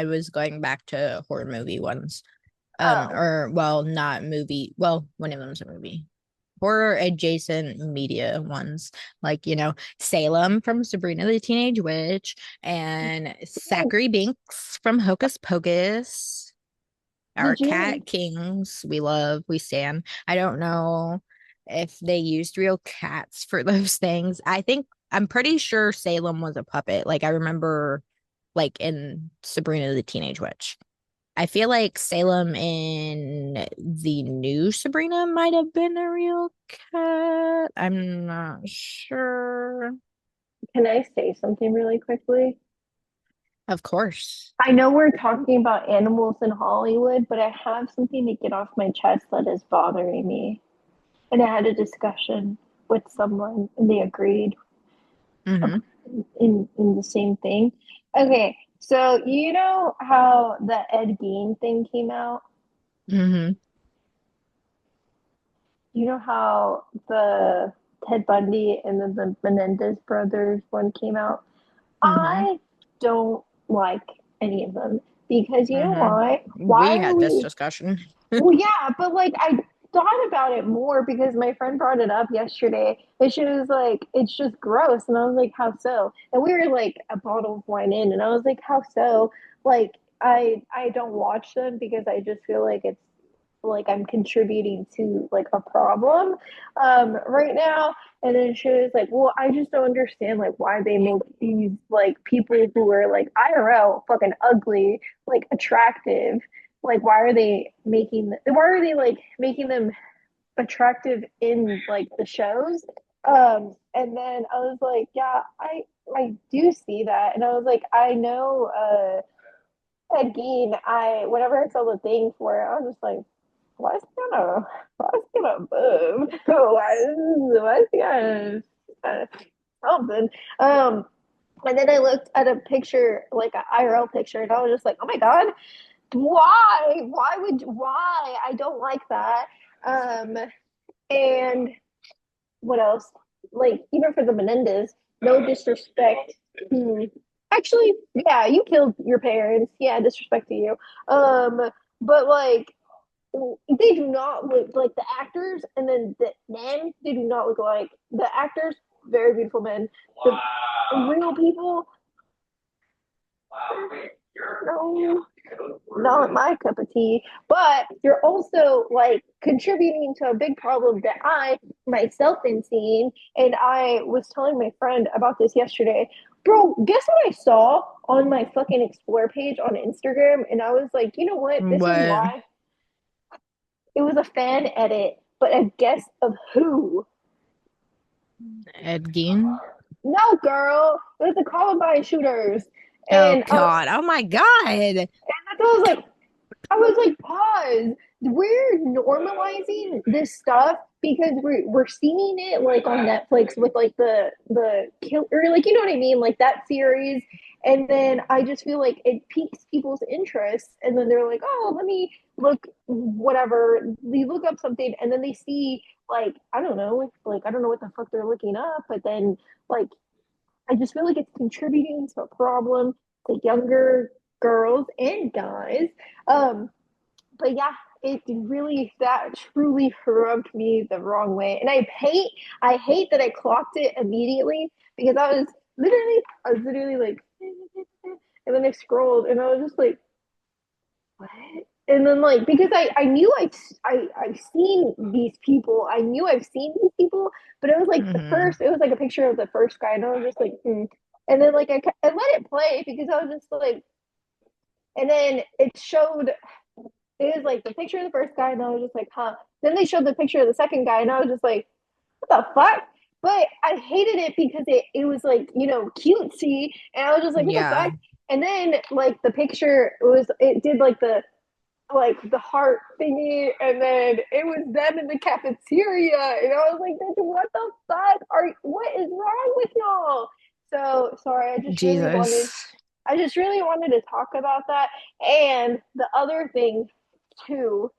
was going back to horror movie ones. Oh, Or well, not movie. Well, one of them's a movie. Horror adjacent media ones, like Salem from Sabrina the Teenage Witch and Zachary Binks from Hocus Pocus. Our did you? cat kings, we love, we stand. I don't know if they used real cats for those things. I'm pretty sure Salem was a puppet. Like I remember, like in Sabrina the Teenage Witch. I feel like Salem in the new Sabrina might have been a real cat. I'm not sure. Can I say something really quickly? Of course. I know we're talking about animals in Hollywood, but I have something to get off my chest that is bothering me. And I had a discussion with someone, and they agreed Mm-hmm. in the same thing. Okay, so you know how the Ed Gein thing came out? Mm-hmm. You know how the Ted Bundy and then the Menendez brothers one came out? Mm-hmm. I don't like any of them because you know why? Mm-hmm. Why We are had this we? discussion. Well, yeah, but like I thought about it more because my friend brought it up yesterday and she was like, it's just gross. And I was like, how so? And we were like a bottle of wine in and I was like, how so? Like I don't watch them because I just feel like it's like I'm contributing to like a problem right now. And then she was like, well, I just don't understand like why they make these like people who are like IRL fucking ugly, like attractive. Like why are they like making them attractive in like the shows? And then I was like, yeah, I do see that. And I was like, I know Ed Gein, I whenever I saw the thing for it, I was just like, why is he gonna boob? Why is he gonna something? And then I looked at a picture, like an IRL picture, and I was just like, oh my god, why? Why? I don't like that. Um, and what else? Like even for the Menendez, no disrespect. Hmm. Actually, yeah, you killed your parents. Yeah, disrespect to you. Um, but like they do not look like the actors, and then the men they do not look like the actors. Very beautiful men. The real people, no, not my cup of tea. But you're also like contributing to a big problem that I myself am seeing. And I was telling my friend about this yesterday. Bro, guess what I saw on my fucking explore page on Instagram? And I was like, you know what? This is What? why it was a fan edit, but a guess of who? Ed Gein? No, girl, it was the Columbine shooters. Oh And God. Oh my God. I was like, pause. We're normalizing this stuff because we're seeing it like on Netflix with like the kill or like you know what I mean, like that series. And then I just feel like it piques people's interest. And then they're like, oh, let me look whatever. They look up something and then they see like, I don't know, like I don't know what the fuck they're looking up, but then like I just feel like it's contributing to a problem to younger girls and guys. Um, but yeah, it really that truly rubbed me the wrong way, and I hate that I clocked it immediately because I was literally like, and then I scrolled and I was just like, what? And then like because I knew I've seen these people, I knew I've seen these people, but it was like the Hmm. first, it was like a picture of the first guy, and I was just like, hmm. And then like I let it play because I was just like, and then it showed it was like the picture of the first guy, and I was just like, huh. Then they showed the picture of the second guy, and I was just like, what the fuck? But I hated it because it was like, cutesy, and I was just like, what the Yeah. fuck? And then like the picture was it did like the heart thingy, and then it was them in the cafeteria, and I was like, what the fuck? What is wrong with y'all? So sorry, Jesus. I just really wanted to talk about that. And the other thing too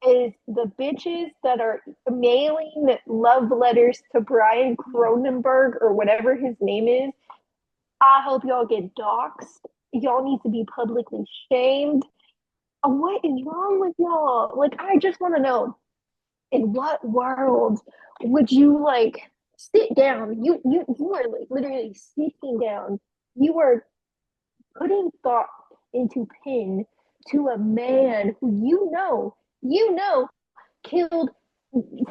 is the bitches that are mailing love letters to Brian Cronenberg or whatever his name is. I hope y'all get doxxed. Y'all need to be publicly shamed. What is wrong with y'all? Like, I just want to know, in what world would you like sit down? You are like literally sitting down. You are putting thought into pen to a man who you know killed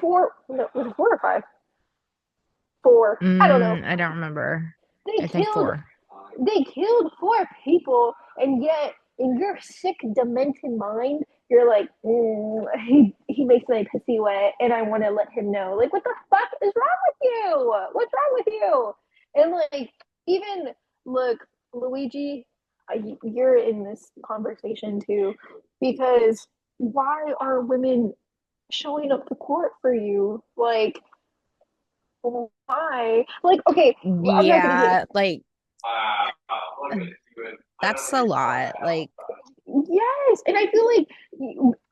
four, no, was it 4 or 5? Four. I don't know. I don't remember. They I think killed 4. they killed 4 people, and yet in your sick, demented mind, you're like, he makes my pussy wet, and I want to let him know. Like, what the fuck is wrong with you? What's wrong with you? And like, even look, Luigi, you're in this conversation too, because why are women showing up to court for you? Like, why? Like, okay, I'm not gonna get Yeah, like that's a lot. Like, yes, and I feel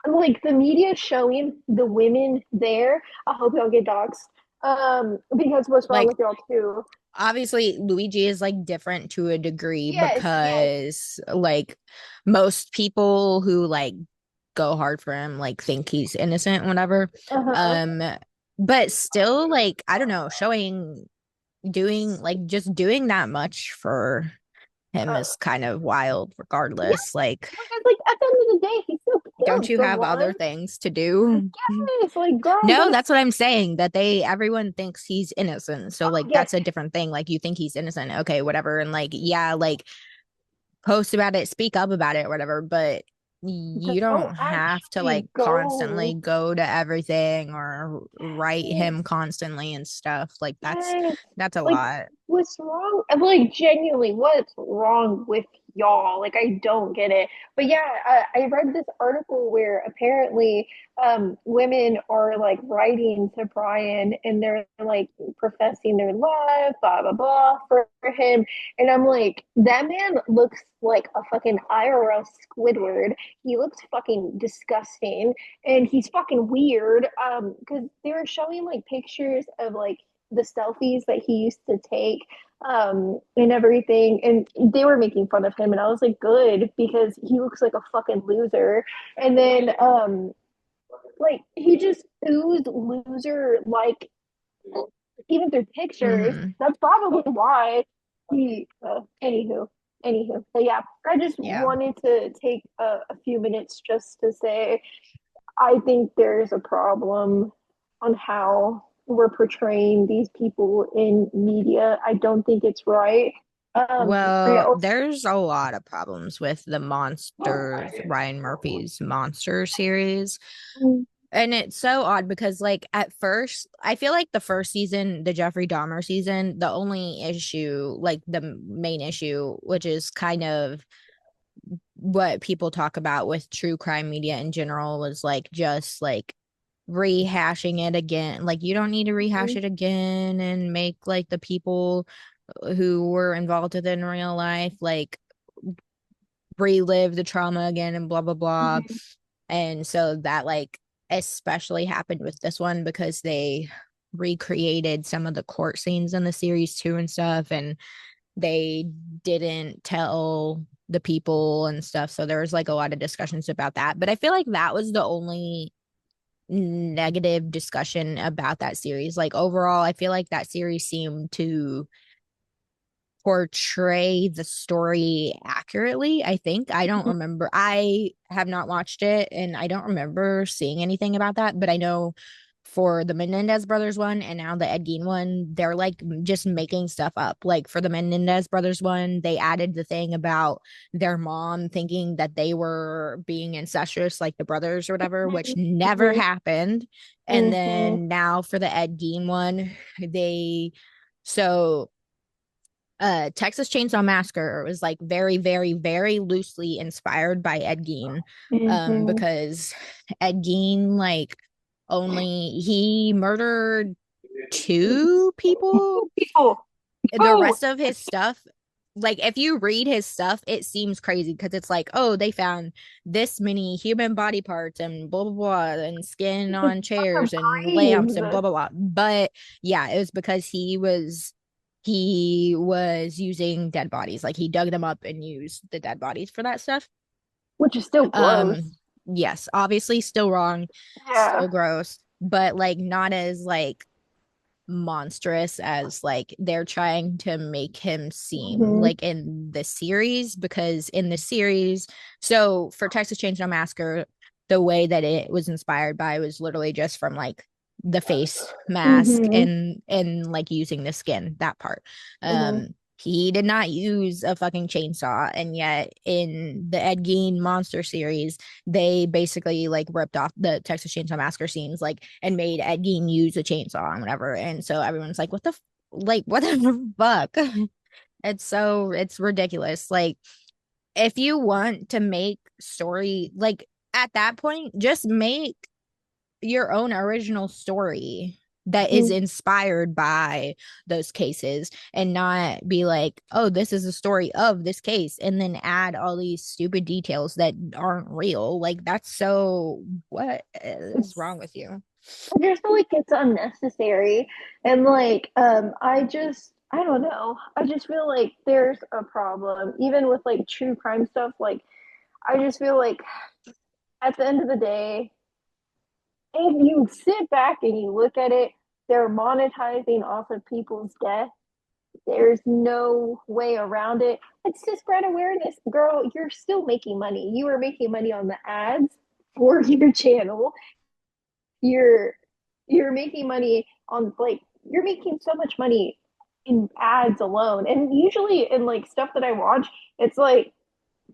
like the media showing the women there. I hope y'all get doxxed. Because what's wrong like with y'all too? obviously Luigi is like different to a degree Yes, yes. because like most people who like go hard for him like think he's innocent, whatever. Uh huh. Um, but still, like, I don't know, showing doing like just doing that much for him Uh, is kind of wild, yeah, regardless. Like, because like at the end of the day, he still don't killed you have someone. other things to do? Yes, like girl, No, go to that's what I'm saying. That everyone thinks he's innocent. So, like, yes, that's a different thing. Like, you think he's innocent. Okay, whatever. And, like, yeah, like, post about it, speak up about it, whatever. But you don't don't have to, like, actually constantly go. go to everything or write him Yes. constantly and stuff. Like, Yes. that's a Like, lot. what's wrong? I'm like, genuinely, what's wrong with y'all? Like, I don't get it. But yeah, I read this article where apparently women are like writing to Brian and they're like professing their love, blah, blah, blah, for him. And I'm like, that man looks like a fucking IRL Squidward. He looks fucking disgusting and he's fucking weird. Because they were showing like pictures of like the selfies that he used to take and everything, and they were making fun of him, and I was like, good, because he looks like a fucking loser. And then like he just oozed loser, like even through pictures. Hmm. That's probably why he anywho, but yeah, I just Yeah. wanted to take a few minutes just to say I think there's a problem on how we're portraying these people in media. I don't think it's right. I Well, also, there's a lot of problems with the Monsters, Ryan Murphy's Monster series. And it's so odd because, like, at first, I feel like the first season, the Jeffrey Dahmer season, the only issue, like, the main issue, which is kind of what people talk about with true crime media in general, was like just like rehashing it again. Like, you don't need to rehash it again and make like the people who were involved with it in real life, like relive the trauma again and blah blah blah. Mhm. And so that like especially happened with this one because they recreated some of the court scenes in the series too and stuff, and they didn't tell the people and stuff. So there was like a lot of discussions about that. But I feel like that was the only negative discussion about that series. Like overall, I feel like that series seemed to portray the story accurately. I think I don't remember. I have not watched it and I don't remember seeing anything about that, but I know for the Menendez brothers one and now the Ed Gein one, they're like just making stuff up. Like for the Menendez brothers one, they added the thing about their mom thinking that they were being incestuous, like the brothers or whatever, which never Mhm. happened. And Mhm. then now for the Ed Gein one, they so Texas Chainsaw Massacre was like very, very, very loosely inspired by Ed Gein. Mhm. Because Ed Gein like only he murdered two people. People. The Oh, rest of his stuff, like if you read his stuff, it seems crazy because it's like, oh, they found this many human body parts and blah blah blah and skin the on fucking chairs and lamps and blah brains. blah blah. But yeah, it was because he was using dead bodies. Like he dug them up and used the dead bodies for that stuff. Which is still gross. Yes, obviously still wrong, Yeah. still gross, but like not as like monstrous as like they're trying to make him seem Mhm. like in the series, because in the series, so for Texas Chainsaw Massacre, the way that it was inspired by was literally just from like the face mask Mhm. and like using the skin, that part. Mhm. He did not use a fucking chainsaw, and yet in the Ed Gein monster series they basically like ripped off the Texas Chainsaw Massacre scenes, like, and made Ed Gein use a chainsaw and whatever. And so everyone's like, like, what the fuck? It's ridiculous. Like, if you want to make story, like, at that point, just make your own original story that is Mhm. inspired by those cases and not be like, oh, this is a story of this case and then add all these stupid details that aren't real. Like, that's so, what is It's wrong with you? I just feel like it's unnecessary. And like, I don't know. I just feel like there's a problem. Even with like true crime stuff, like I just feel like at the end of the day, if you sit back and you look at it, they're monetizing off of people's death. There's no way around it. It's just spread awareness. Girl, you're still making money. You are making money on the ads for your channel. You're you're making money on like you're making so much money in ads alone. And usually in like stuff that I watch, it's like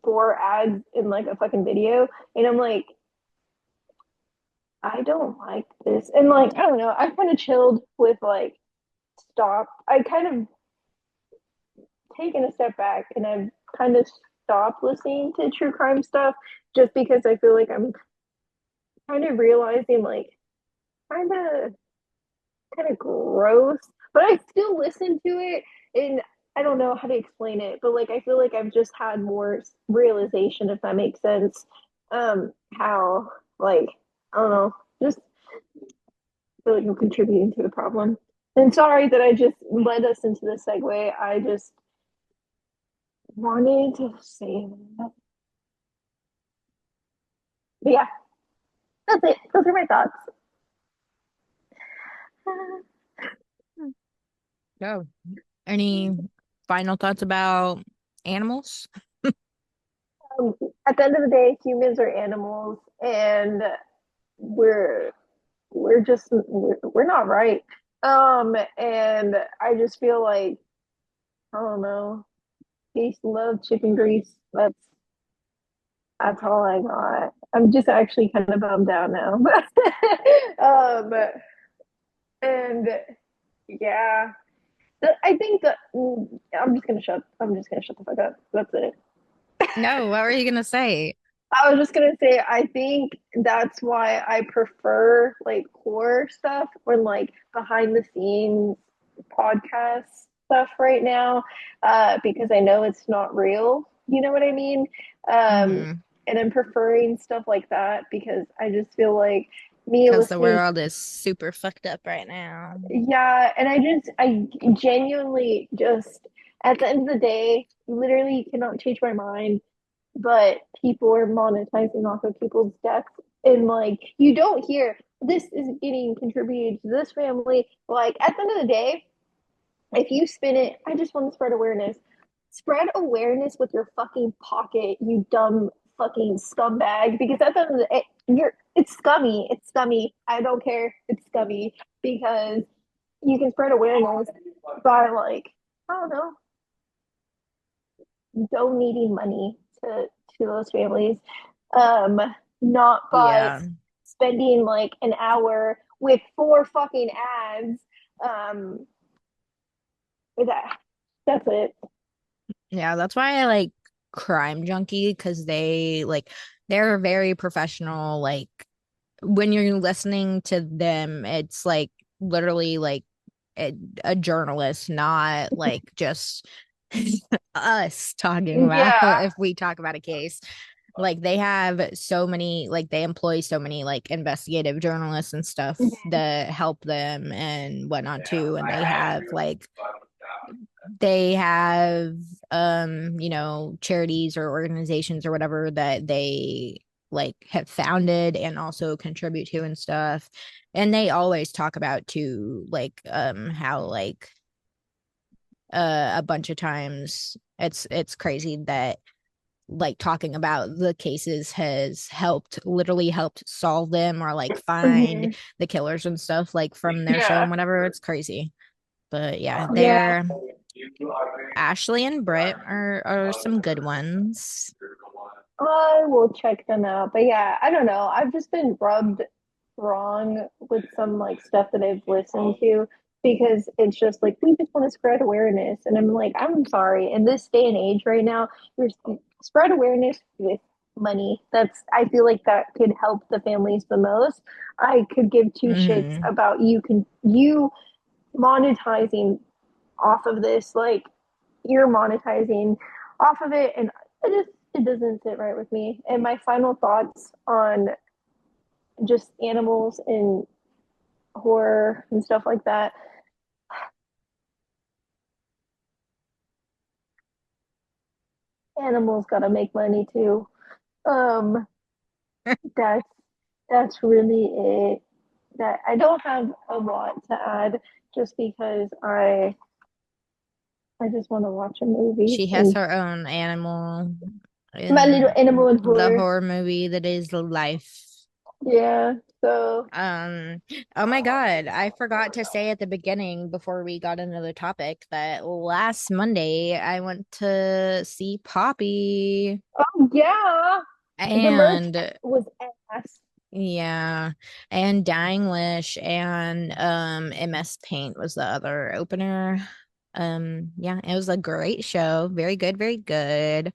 four ads in like a fucking video. And I'm like, I don't like this. And like, I don't know, I kind of chilled with like stop. I kind of taken a step back and I've kind of stopped listening to true crime stuff just because I feel like I'm kind of realizing like kind of kind of gross, but I still listen to it and I don't know how to explain it, but like I feel like I've just had more realization if that makes sense. How like I don't know, just feel like I'm contributing to the problem. And sorry that I just led us into the segue. I just wanted to say that. But yeah, that's it. Those are my thoughts. No. Any final thoughts about animals? Um, at the end of the day, humans are animals, and we're we're not right. And I just feel like I don't know. Peace, love, chicken grease. That's all I got. I'm just actually kind of bummed out now. um, and yeah, I think that I'm just gonna shut the fuck up. That's it. No, what were you gonna say? I was just gonna say, I think that's why I prefer like horror stuff or like behind the scenes podcasts stuff right now, because I know it's not real. You know what I mean? Um, Mm-hmm. and I'm preferring stuff like that because I just feel like me Because the listening, world is super fucked up right now. yeah, and I genuinely just, at the end of the day, literally cannot change my mind, but people are monetizing off of people's deaths. And like, you don't hear this is getting contributed to this family. Like, at the end of the day, if you spin it, I just want to spread awareness. Spread awareness with your fucking pocket, you dumb fucking scumbag. Because at the end of the day, you're it's scummy. It's scummy. I don't care. It's scummy because you can spread awareness by like, I don't know, donating money to those families. Um, not by Yeah. spending like an hour with four fucking ads. Um, that that's it. Yeah, that's why I like Crime Junkie because they're very professional. Like when you're listening to them, it's like literally like a, a journalist, not like just us talking about Yeah. if we talk about a case. Like they have so many, like they employ so many like investigative journalists and stuff that help them and whatnot too. And they have charities or organizations or whatever that they like have founded and also contribute to and stuff. And they always talk about too like how like a bunch of times it's crazy that like talking about the cases has literally helped solve them or like find Mhm. the killers and stuff like from their show Yeah. and whatever. It's crazy. But yeah, Yeah. they're Ashley and Britt are some good ones. I will check them out. But yeah, I don't know. I've just been rubbed wrong with some like stuff that I've listened to because it's just like we just want to spread awareness. And I'm like, I'm sorry. In this day and age right now, there's spread awareness with money. That's I feel like that could help the families the most. I could give two shits Hmm. about you monetizing off of this. Like you're monetizing off of it, and it doesn't sit right with me. And my final thoughts on just animals and horror and stuff like that. Animals gotta make money too. Um, that's that's really it. That I don't have a lot to add, just because I just want to watch a movie She has and her own animal my little in animal and the horror. horror movie that is life. Yeah. So Um, oh my God, I forgot to say at the beginning before we got into the topic that last Monday I went to see Poppy oh yeah, the merch and was ass. yeah, and Dying Wish and MS Paint was the other opener. Yeah, it was a great show. Very good, very good.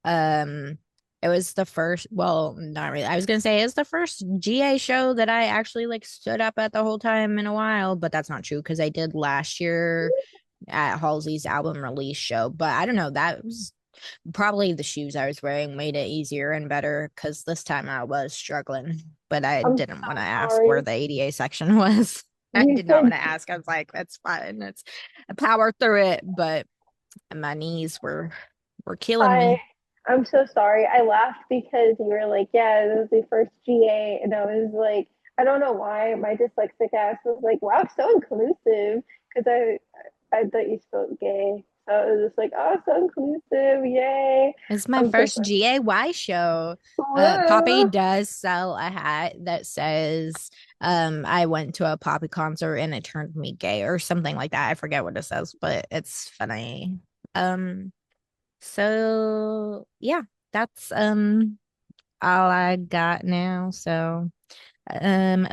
Um, it was the first, well, not really. I was gonna say it's the first GA show that I actually like stood up at the whole time in a while, but that's not true because I did last year at Halsey's album release show. But I don't know, that was probably the shoes I was wearing made it easier and better because this time I was struggling, but I I'm didn't want to so ask where sorry. the ADA section was. I You did not said want to ask. I was like, that's fine. It's I power through it, but my knees were killing I me. I'm so sorry. I laughed because you were like, yeah, this is the first GA, and I was like, I don't know why my dyslexic ass was like, wow, so inclusive, because I thought you spoke gay, so I was just like, oh, so inclusive, yay! It's my I'm so first sorry. GAY show. Poppy Woo! does sell a hat that says, I went to a Poppy concert and it turned me gay or something like that. I forget what it says, but it's funny. Um, so yeah, that's all I got now. So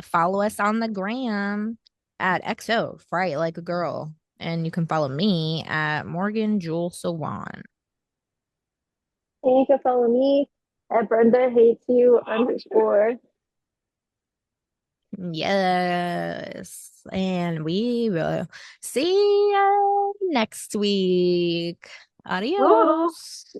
follow us on the gram at XO, Fright Like a Girl. And you can follow me at Morgan Jewel Sawan. And you can follow me at Brenda hates you underscore. Yes. And we will see you next week. Woo! Adios.